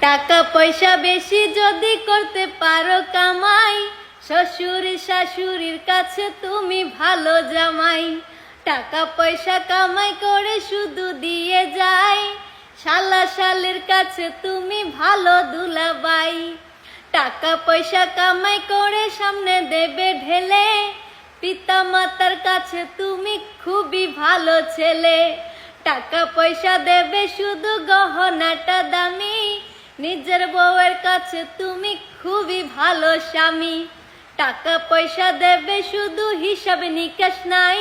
টাকা পয়সা বেশি যদি করতে পারো কামাই, শ্বশুর শাশুড়ির কাছে তুমি ভালো জামাই। টাকা পয়সা কামাই করে শুধু দিয়ে যায়, শালা শালির কাছে তুমি ভালো দুলাবাই। টাকা পয়সা কামাই করে সামনে দেবে ঢেলে, পিতা মাতার কাছে তুমি খুবই ভালো ছেলে। টাকা পয়সা দেবে শুধু গহনাটা দামি, নিজের বউয়ের কাছে তুমি খুবই ভালো স্বামী। টাকা পয়সা দেবে শুধু হিসাব নিকাশ নাই,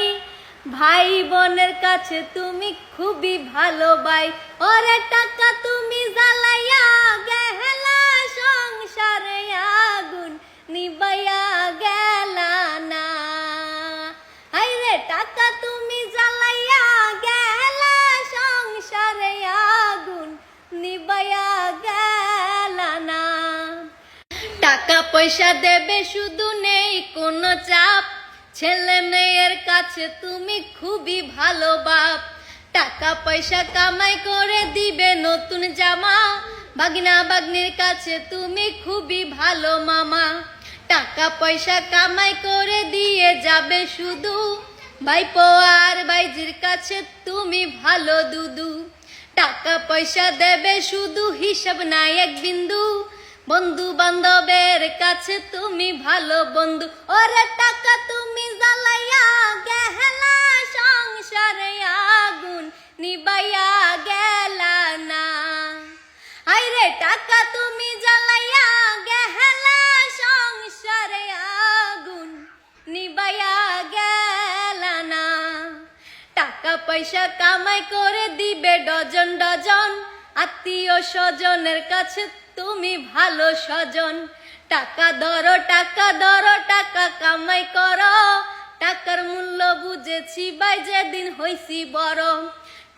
ভাই বোনের কাছে তুমি খুবই ভালো ভাই। ওরে টাকা তুমি জ্বালাইয়া গেলা, সংসারে আগুন নিবাইয়া গেলা না। হাইরে টাকা তুমি জ্বালাইয়া গেলা, সংসারে আগুন নিবাইয়া গেলা না। টাকা পয়সা দেবে শুধু নেই কোনো চাপ, ছেলে মেয়ের কাছে তুমি খুবই ভালো বাপ। টাকা পয়সা কামাই করে দিবে নতুন জামা, ভাগনা ভাগ্নির কাছে তুমি খুবই ভালো মামা। টাকা পয়সা কামাই করে দিয়ে যাবে শুধু, ভাইপো আর ভাইজির কাছে তুমি ভালো দুদু। টাকা পয়সা দেবে শুধু হিসাব নাই এক বিন্দু, বন্ধু বান্ধবের কাছে তুমি ভালো বন্ধু। ওরে টাকা তুমি জ্বালাইয়া গেলা, সংসারে আগুন নিবাইয়া গেলা না। আইরে টাকা তুমি জ্বালাইয়া গেলা, সংসারে আগুন নিবাইয়া গেলা না। টাকা পয়সা কামাই করে দিবে ডজন ডজন, আত্মীয় স্বজনের কাছে তুমি ভালো স্বজন। টাকা ধরো টাকা ধরো, টাকা কামাই করো, টাকার মূল্য বুঝেছি ভাই যেদিন হইছি বড়।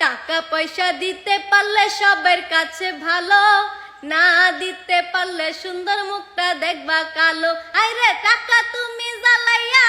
টাকা পয়সা দিতে পারলে সবার কাছে ভালো, না দিতে পারলে সুন্দর মুখটা দেখবা কালো। আইরে টাকা তুমি জ্বালাইয়া